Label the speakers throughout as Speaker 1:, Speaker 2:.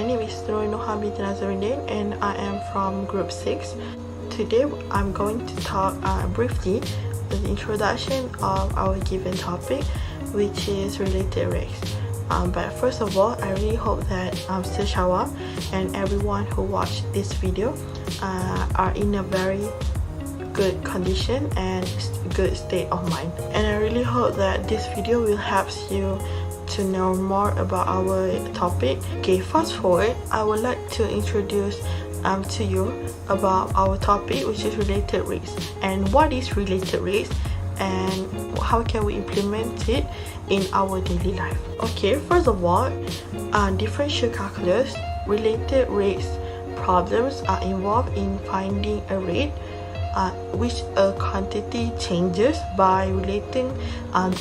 Speaker 1: name is MAT183 and I am from Group 6. Today I'm going to talk briefly the introduction of our given topic, which is related race. But first of all, I really hope that Shawa and everyone who watched this video are in a very good condition and good state of mind. And I really hope that this video will help you to know more about our topic. Okay, fast forward, I would like to introduce to you about our topic, which is related race, and what is related race and how can we implement it in our daily life. Okay, first of all, differential calculus related race problems are involved in finding a rate which a quantity changes by relating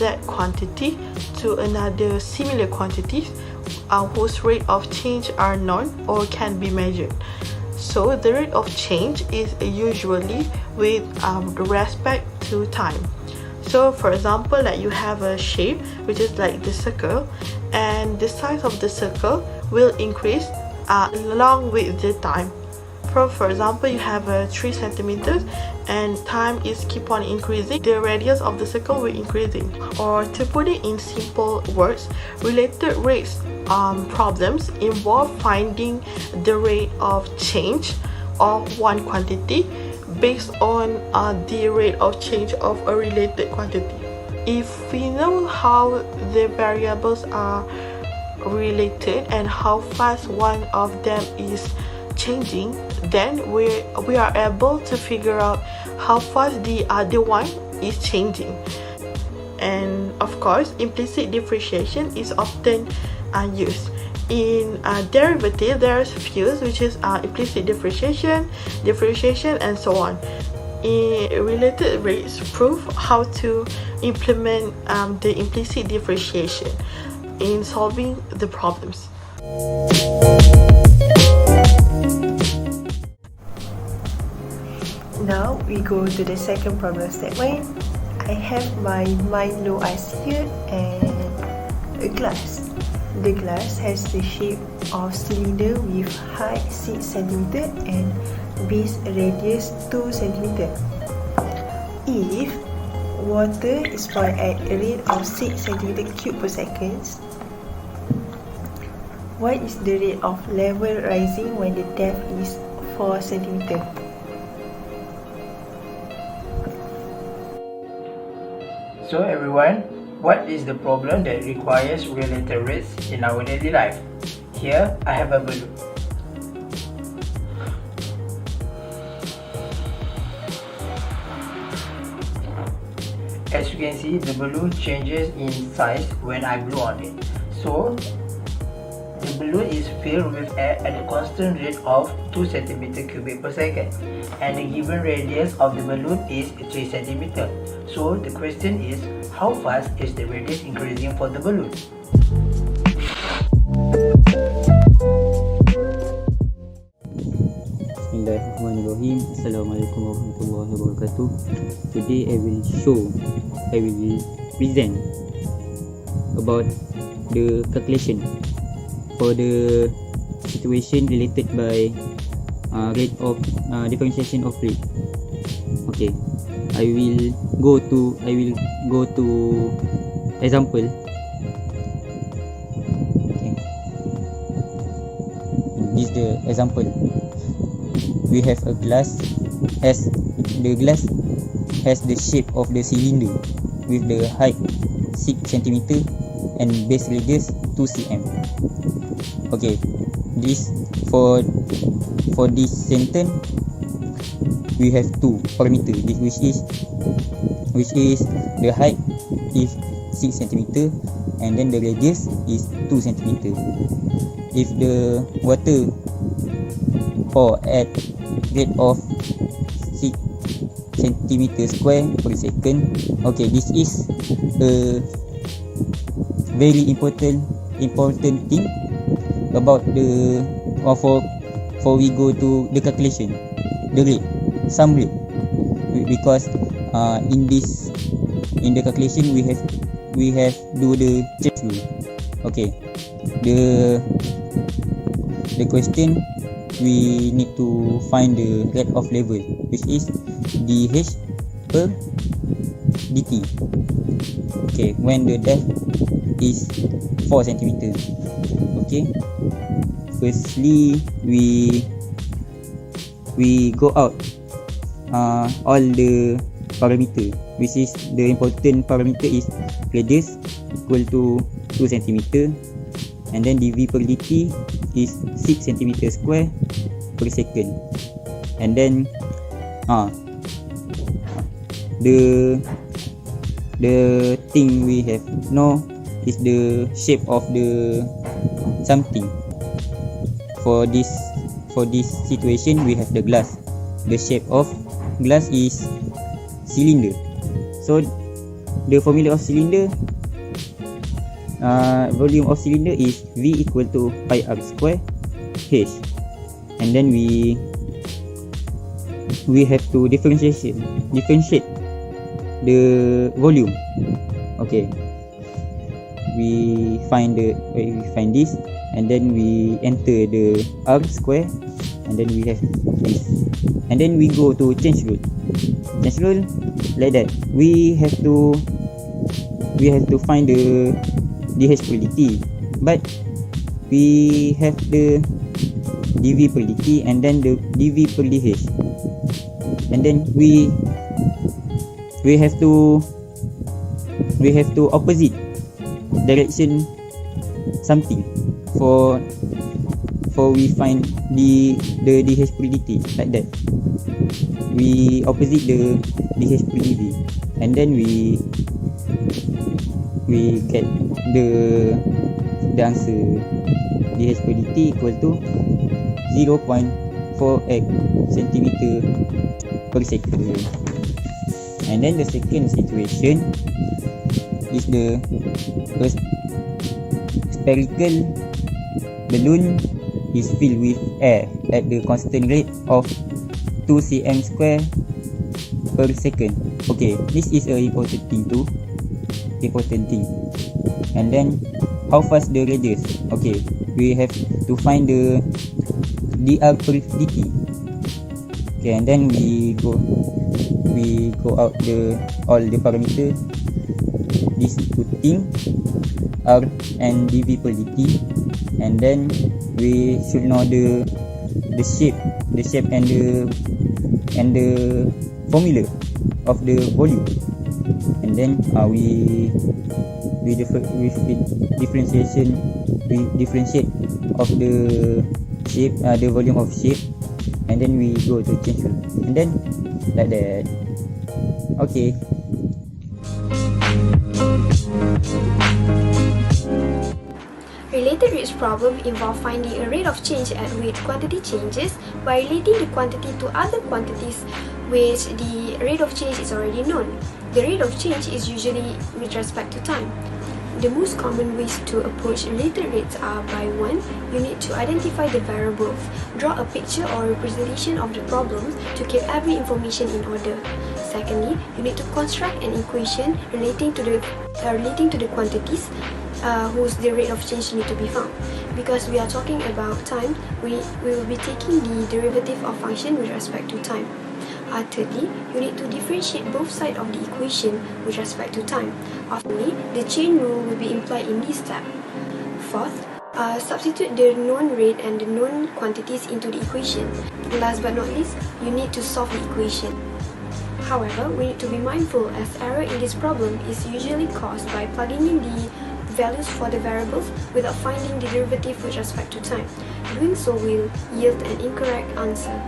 Speaker 1: that quantity to another similar quantities whose rate of change are known or can be measured. So the rate of change is usually with respect to time. So for example, like you have a shape which is like the circle, and the size of the circle will increase along with the time. For example, you have 3 centimeters and time is keep on increasing, the radius of the circle will increasing. Or to put it in simple words, related rates problems involve finding the rate of change of one quantity based on the rate of change of a related quantity. If we know how the variables are related and how fast one of them is changing, then we are able to figure out how fast the other one is changing. And of course, implicit differentiation is often used. In derivative, there's few, which is implicit differentiation, and so on. In related rates prove how to implement the implicit differentiation in solving the problems.
Speaker 2: Now we go to the second problem statement. I have my Milo ice here and a glass. The glass has the shape of cylinder with height 6 cm and base radius 2 cm. If water is poured at a rate of 6 cm³ per second, what is the rate of level rising when the depth is 4 cm?
Speaker 3: So everyone, what is the problem that requires related rates in our daily life? Here, I have a balloon. As you can see, the balloon changes in size when I blow on it. So, the balloon is filled with air at a constant rate of 2 cm³ per second, and the given radius of the balloon is 3 cm. So the question is, how fast is the radius increasing for the balloon?
Speaker 4: Bismillahirrahmanirrahim. Assalamualaikum warahmatullahi wabarakatuh. Today I will present about the calculation for the situation related by rate of differentiation of rate. Okay, I will go to example. Okay. This is the example. We have a glass. The glass has the shape of the cylinder with the height 6 cm and base radius 2 cm. Okay, this for this sentence we have 2 parameters, which is the height is 6 cm and then the radius is 2 cm. If the water pour at rate of 6 cm² per second, okay, this is a very important thing about the for we go to the calculation, the rate, some rate, because in the calculation we have do the change rule. Okay, the question, we need to find the rate of level, which is dH per dt. Okay, when the depth is 4 cm. Okay, firstly we go out all the parameter, which is the important parameter is radius equal to 2 cm, and then dV per dt is 6 cm square per second, and then the thing we have know is the shape of the something. For this situation, we have the glass. The shape of glass is cylinder. So the formula of cylinder, volume of cylinder is V equal to pi r square H, and then we have to differentiate the volume. Okay, we find this, and then we enter the r square, and then we have this, and then we go to change rule like that. We have to find the dH per dt, but we have the dV per dt and then the dV per dH, and then we have to opposite direction something for we find the dH per dt, like that. We opposite the dH per dV, and then we get the answer. dH per dt equal to 0.48 cm per second. And then the second situation is the spherical balloon is filled with air at the constant rate of 2 cm square per second. Okay, this is a important thing. And then how fast the radius? Okay, we have to find the dr per dt. Okay, and then we go out all the parameter, these two things, r and dv per dt, and then we should know the shape and the formula of the volume, and then we differentiate of the shape, the volume of shape, and then we go to change rule, and then like that. Okay.
Speaker 5: Related rates problem involve finding a rate of change at which quantity changes by relating the quantity to other quantities which the rate of change is already known. The rate of change is usually with respect to time. The most common ways to approach related rates are by 1. You need to identify the variables. Draw a picture or representation of the problem to keep every information in order. Secondly, you need to construct an equation relating to the quantities whose the rate of change need to be found. Because we are talking about time, we will be taking the derivative of function with respect to time. Thirdly, you need to differentiate both sides of the equation with respect to time. Finally, the chain rule will be implied in this step. Fourth, substitute the known rate and the known quantities into the equation. Last but not least, you need to solve the equation. However, we need to be mindful as error in this problem is usually caused by plugging in the values for the variables without finding the derivative with respect to time. Doing so will yield an incorrect answer.